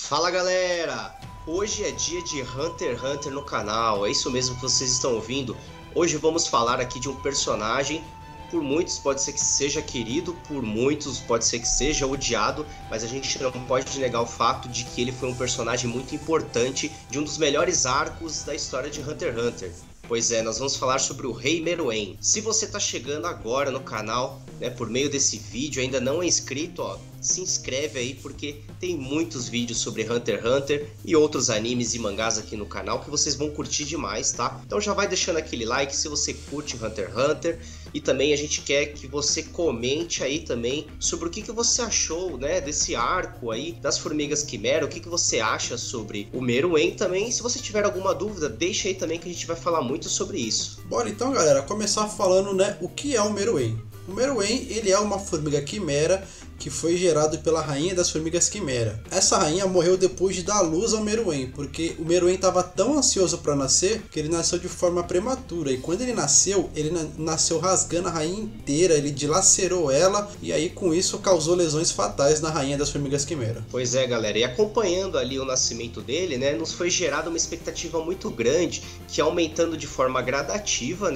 Fala galera! Hoje é dia de Hunter x Hunter no canal, é isso mesmo que vocês estão ouvindo. Hoje vamos falar aqui de um personagem, por muitos pode ser que seja querido, por muitos pode ser que seja odiado, mas a gente não pode negar o fato de que ele foi um personagem muito importante de um dos melhores arcos da história de Hunter x Hunter. Pois é, nós vamos falar sobre o Rei Meruem. Se você está chegando agora no canal, por meio desse vídeo, ainda não é inscrito, se inscreve aí porque tem muitos vídeos sobre Hunter x Hunter e outros animes e mangás aqui no canal que vocês vão curtir demais, tá? Então já vai deixando aquele like se você curte Hunter x Hunter e também a gente quer que você comente aí também sobre o que você achou, desse arco aí das Formigas Quimera, o que você acha sobre o Meruem também. Se você tiver alguma dúvida, deixa aí também que a gente vai falar muito sobre isso. Bora então, galera, começar falando, o que é o Meruem. O Meruem, ele é uma formiga quimera que foi gerado pela rainha das formigas quimera. Essa rainha morreu depois de dar luz ao Meruem, porque o Meruem estava tão ansioso para nascer que ele nasceu de forma prematura. E quando ele nasceu rasgando a rainha inteira, ele dilacerou ela e aí com isso causou lesões fatais na rainha das formigas quimera. Pois é, galera, e acompanhando ali o nascimento dele, nos foi gerada uma expectativa muito grande, que aumentando de forma gradativa,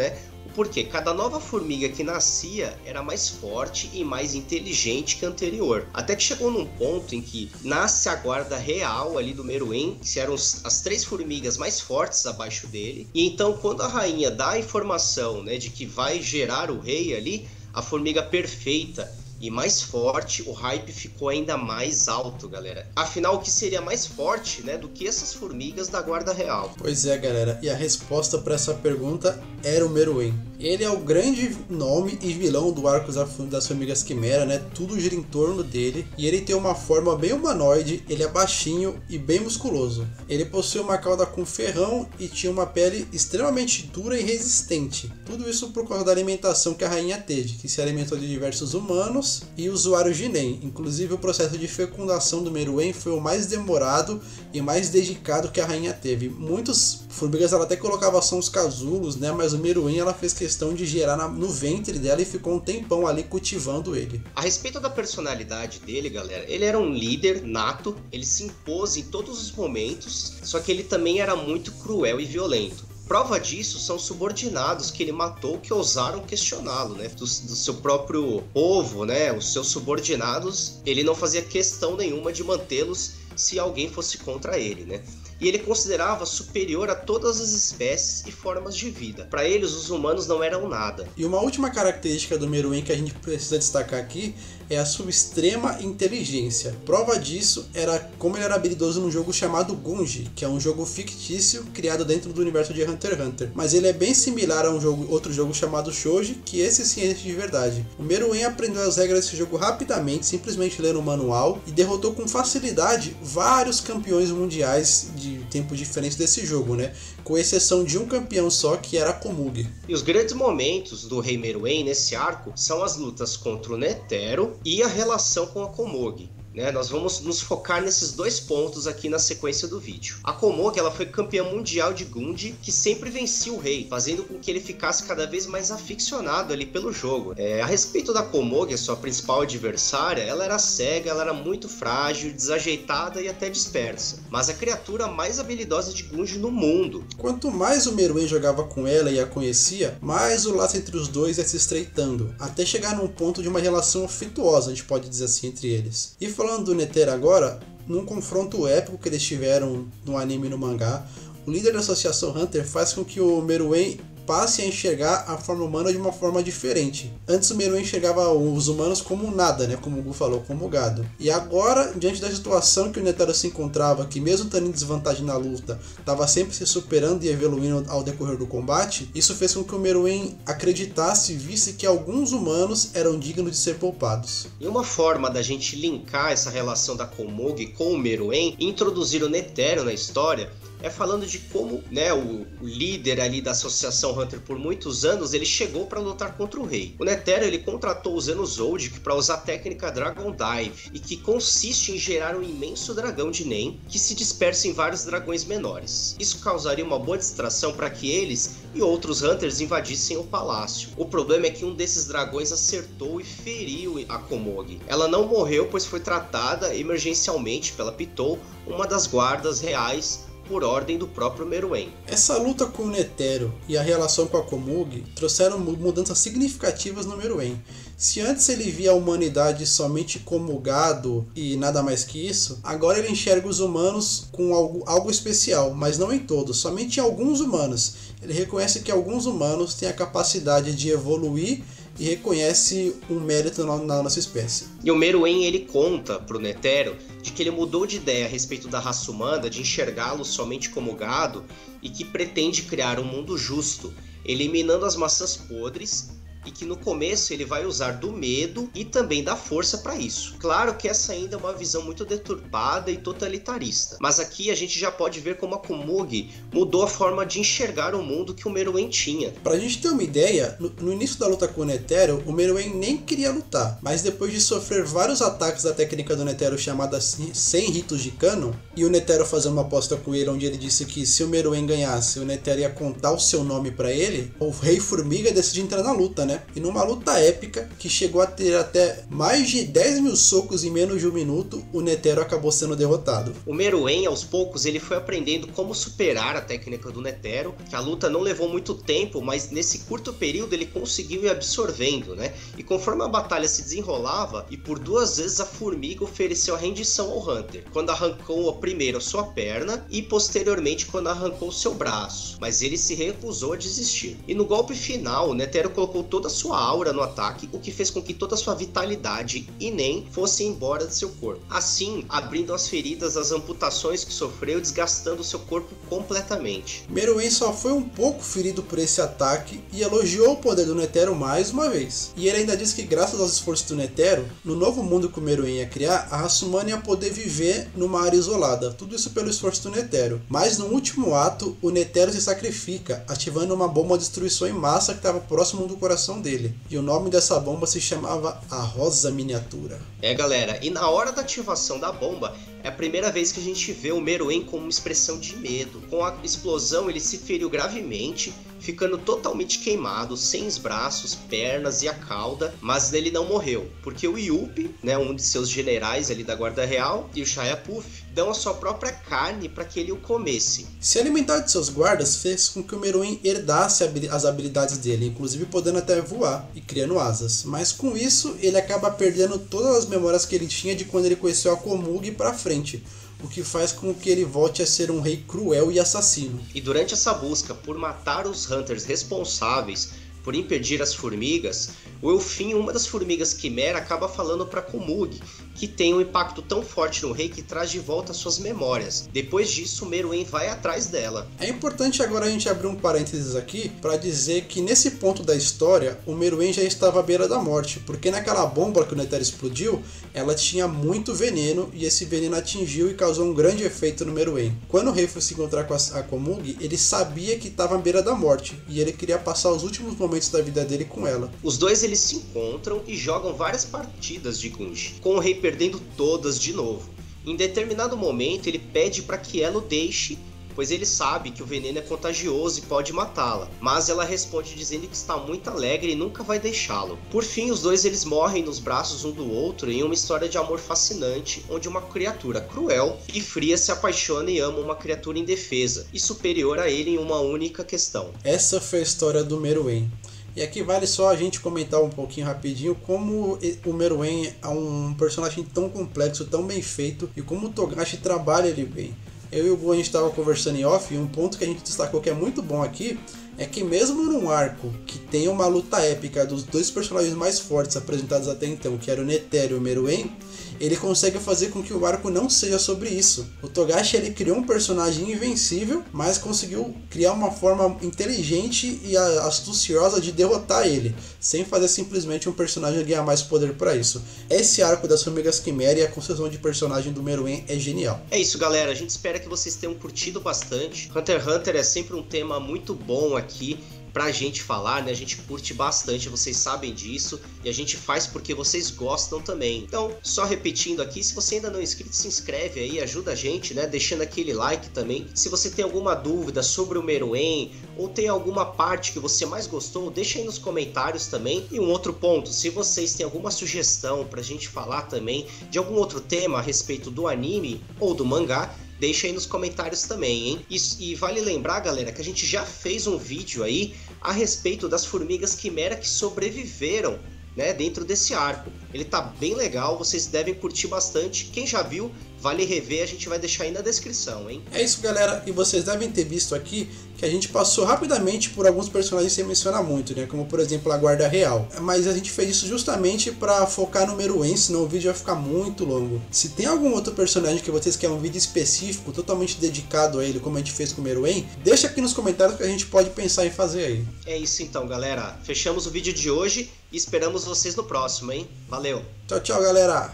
porque cada nova formiga que nascia era mais forte e mais inteligente que a anterior. Até que chegou num ponto em que nasce a guarda real ali do Meruem, que eram as 3 formigas mais fortes abaixo dele. E então quando a rainha dá a informação de que vai gerar o rei ali, a formiga perfeita e mais forte, o hype ficou ainda mais alto, galera. Afinal, o que seria mais forte, do que essas formigas da guarda real? Pois é, galera, e a resposta para essa pergunta era o Meruem. Ele é o grande nome e vilão do arco das Formigas Quimera, tudo gira em torno dele, e ele tem uma forma bem humanoide, ele é baixinho e bem musculoso. Ele possui uma cauda com ferrão e tinha uma pele extremamente dura e resistente. Tudo isso por causa da alimentação que a rainha teve, que se alimentou de diversos humanos e usuários de Nen. Inclusive o processo de fecundação do Meruem foi o mais demorado e mais dedicado que a rainha teve. Muitas formigas ela até colocava só os casulos, mas o Meruem ela fez questão de gerar no ventre dela e ficou um tempão ali cultivando ele. A respeito da personalidade dele, galera, ele era um líder nato, ele se impôs em todos os momentos, só que ele também era muito cruel e violento. Prova disso são subordinados que ele matou que ousaram questioná-lo, do seu próprio povo, os seus subordinados, ele não fazia questão nenhuma de mantê-los se alguém fosse contra ele, E ele considerava superior a todas as espécies e formas de vida. Para eles, os humanos não eram nada. E uma última característica do Meruem que a gente precisa destacar aqui é a sua extrema inteligência. Prova disso era como ele era habilidoso num jogo chamado Gunji, que é um jogo fictício criado dentro do universo de Hunter x Hunter. Mas ele é bem similar a outro jogo chamado Shoji, que esse sim existe de verdade. O Meruem aprendeu as regras desse jogo rapidamente, simplesmente lendo o manual, e derrotou com facilidade vários campeões mundiais de tempos diferentes desse jogo, com exceção de um campeão só, que era a Komugi. E os grandes momentos do Rei Meruem nesse arco são as lutas contra o Netero e a relação com a Komugi. Nós vamos nos focar nesses 2 pontos aqui na sequência do vídeo. A Komugi ela foi campeã mundial de Gunji, que sempre vencia o rei, fazendo com que ele ficasse cada vez mais aficionado ali pelo jogo. A respeito da Komugi, a sua principal adversária, ela era cega, ela era muito frágil, desajeitada e até dispersa, mas a criatura mais habilidosa de Gunji no mundo. Quanto mais o Meruem jogava com ela e a conhecia, mais o laço entre os dois ia se estreitando, até chegar num ponto de uma relação afetuosa, a gente pode dizer assim, entre eles. E falando do Netero agora, num confronto épico que eles tiveram no anime e no mangá, o líder da Associação Hunter faz com que o Meruem passe a enxergar a forma humana de uma forma diferente. Antes o Meruem enxergava os humanos como nada, como o Gu falou, como gado. E agora, diante da situação que o Netero se encontrava, que mesmo estando em desvantagem na luta, estava sempre se superando e evoluindo ao decorrer do combate, isso fez com que o Meruem acreditasse e visse que alguns humanos eram dignos de ser poupados. E uma forma da gente linkar essa relação da Komugi com o Meruem e introduzir o Netero na história é falando de como, né, o líder ali da Associação Hunter por muitos anos, ele chegou para lutar contra o rei. O Netero, ele contratou o Xenozoldyck para usar a técnica Dragon Dive, e que consiste em gerar um imenso dragão de Nen que se dispersa em vários dragões menores. Isso causaria uma boa distração para que eles e outros Hunters invadissem o palácio. O problema é que um desses dragões acertou e feriu a Komogi. Ela não morreu, pois foi tratada emergencialmente pela Pitou, uma das guardas reais, por ordem do próprio Meruem. Essa luta com o Netero e a relação com a Komugi trouxeram mudanças significativas no Meruem. Se antes ele via a humanidade somente como gado e nada mais que isso, agora ele enxerga os humanos com algo especial, mas não em todos, somente em alguns humanos. Ele reconhece que alguns humanos têm a capacidade de evoluir e reconhece um mérito na nossa espécie. E o Meruem, ele conta pro Netero de que ele mudou de ideia a respeito da raça humana, de enxergá-los somente como gado, e que pretende criar um mundo justo, eliminando as maçãs podres, e que no começo ele vai usar do medo e também da força para isso. Claro que essa ainda é uma visão muito deturpada e totalitarista, mas aqui a gente já pode ver como a Komugi mudou a forma de enxergar o mundo que o Meruem tinha. Pra gente ter uma ideia, no início da luta com o Netero, o Meruem nem queria lutar, mas depois de sofrer vários ataques da técnica do Netero chamada 100 ritos de Canon, e o Netero fazer uma aposta com ele onde ele disse que se o Meruem ganhasse, o Netero ia contar o seu nome para ele, o Rei Formiga decidiu entrar na luta, né? E numa luta épica, que chegou a ter até mais de 10 mil socos em menos de um minuto, o Netero acabou sendo derrotado. O Meruem, aos poucos, ele foi aprendendo como superar a técnica do Netero, que a luta não levou muito tempo, mas nesse curto período ele conseguiu ir absorvendo, né? E conforme a batalha se desenrolava, e por 2 vezes a Formiga ofereceu a rendição ao Hunter, quando arrancou primeiro a sua perna e posteriormente quando arrancou o seu braço, mas ele se recusou a desistir. E no golpe final, o Netero colocou toda a sua aura no ataque, o que fez com que toda a sua vitalidade e Nen fosse embora de seu corpo. Assim, abrindo as feridas das amputações que sofreu, desgastando seu corpo completamente. Meruem só foi um pouco ferido por esse ataque e elogiou o poder do Netero mais uma vez. E ele ainda disse que graças aos esforços do Netero, no novo mundo que o Meruem ia criar, a raça humana ia poder viver numa área isolada. Tudo isso pelo esforço do Netero. Mas no último ato, o Netero se sacrifica, ativando uma bomba de destruição em massa que estava próximo do coração dele. E o nome dessa bomba se chamava a Rosa Miniatura. Galera, e na hora da ativação da bomba, é a primeira vez que a gente vê o Meruem com uma expressão de medo. Com a explosão, ele se feriu gravemente, ficando totalmente queimado, sem os braços, pernas e a cauda, mas ele não morreu, porque o Yuppie, né, um de seus generais ali da Guarda Real, e o Shia Puff dão a sua própria carne para que ele o comesse. Se alimentar de seus guardas fez com que o Meruem herdasse as habilidades dele, inclusive podendo até voar e criando asas, mas com isso ele acaba perdendo todas as memórias que ele tinha de quando ele conheceu a Komugi para frente, o que faz com que ele volte a ser um rei cruel e assassino. E durante essa busca por matar os Hunters responsáveis por impedir as formigas, o Elfin, uma das formigas quimera, acaba falando para Komugi que tem um impacto tão forte no rei que traz de volta suas memórias. Depois disso, o Meruem vai atrás dela. É importante agora a gente abrir um parênteses aqui para dizer que nesse ponto da história, o Meruem já estava à beira da morte, porque naquela bomba que o Netero explodiu, ela tinha muito veneno e esse veneno atingiu e causou um grande efeito no Meruem. Quando o rei foi se encontrar com a Komugi, ele sabia que estava à beira da morte e ele queria passar os últimos momentos da vida dele com ela. Os dois eles se encontram e jogam várias partidas de Gunji, com o rei perdendo todas de novo. Em determinado momento ele pede para que ela o deixe, pois ele sabe que o veneno é contagioso e pode matá-la, mas ela responde dizendo que está muito alegre e nunca vai deixá-lo. Por fim, os dois eles morrem nos braços um do outro em uma história de amor fascinante, onde uma criatura cruel e fria se apaixona e ama uma criatura indefesa e superior a ele em uma única questão. Essa foi a história do Meruem. E aqui vale só a gente comentar um pouquinho rapidinho como o Meruem é um personagem tão complexo, tão bem feito, e como o Togashi trabalha ele bem. Eu e o Gu, a gente estava conversando em off, e um ponto que a gente destacou que é muito bom aqui é que mesmo num arco que tem uma luta épica dos dois personagens mais fortes apresentados até então, que era o Netero e o Meruem, ele consegue fazer com que o arco não seja sobre isso. O Togashi ele criou um personagem invencível, mas conseguiu criar uma forma inteligente e astuciosa de derrotar ele, sem fazer simplesmente um personagem ganhar mais poder para isso. Esse arco das Formigas Quimera e a construção de personagem do Meruem é genial. É isso, galera, a gente espera que vocês tenham curtido bastante. Hunter x Hunter é sempre um tema muito bom aqui pra gente falar, né? A gente curte bastante, vocês sabem disso, e a gente faz porque vocês gostam também. Então, só repetindo aqui, se você ainda não é inscrito, se inscreve aí, ajuda a gente, né? Deixando aquele like também. Se você tem alguma dúvida sobre o Meruem, ou tem alguma parte que você mais gostou, deixa aí nos comentários também. E um outro ponto, se vocês têm alguma sugestão pra gente falar também de algum outro tema a respeito do anime ou do mangá, deixa aí nos comentários também, hein? E vale lembrar, galera, que a gente já fez um vídeo aí a respeito das formigas quimera que sobreviveram, né, dentro desse arco. Ele tá bem legal, vocês devem curtir bastante. Quem já viu, vale rever, a gente vai deixar aí na descrição, hein? É isso, galera, e vocês devem ter visto aqui que a gente passou rapidamente por alguns personagens sem mencionar muito, né? Como por exemplo a Guarda Real. Mas a gente fez isso justamente para focar no Meruem, senão o vídeo vai ficar muito longo. Se tem algum outro personagem que vocês querem um vídeo específico, totalmente dedicado a ele, como a gente fez com o Meruem, deixa aqui nos comentários que a gente pode pensar em fazer aí. É isso então, galera. Fechamos o vídeo de hoje e esperamos vocês no próximo, hein? Valeu! Tchau, tchau, galera!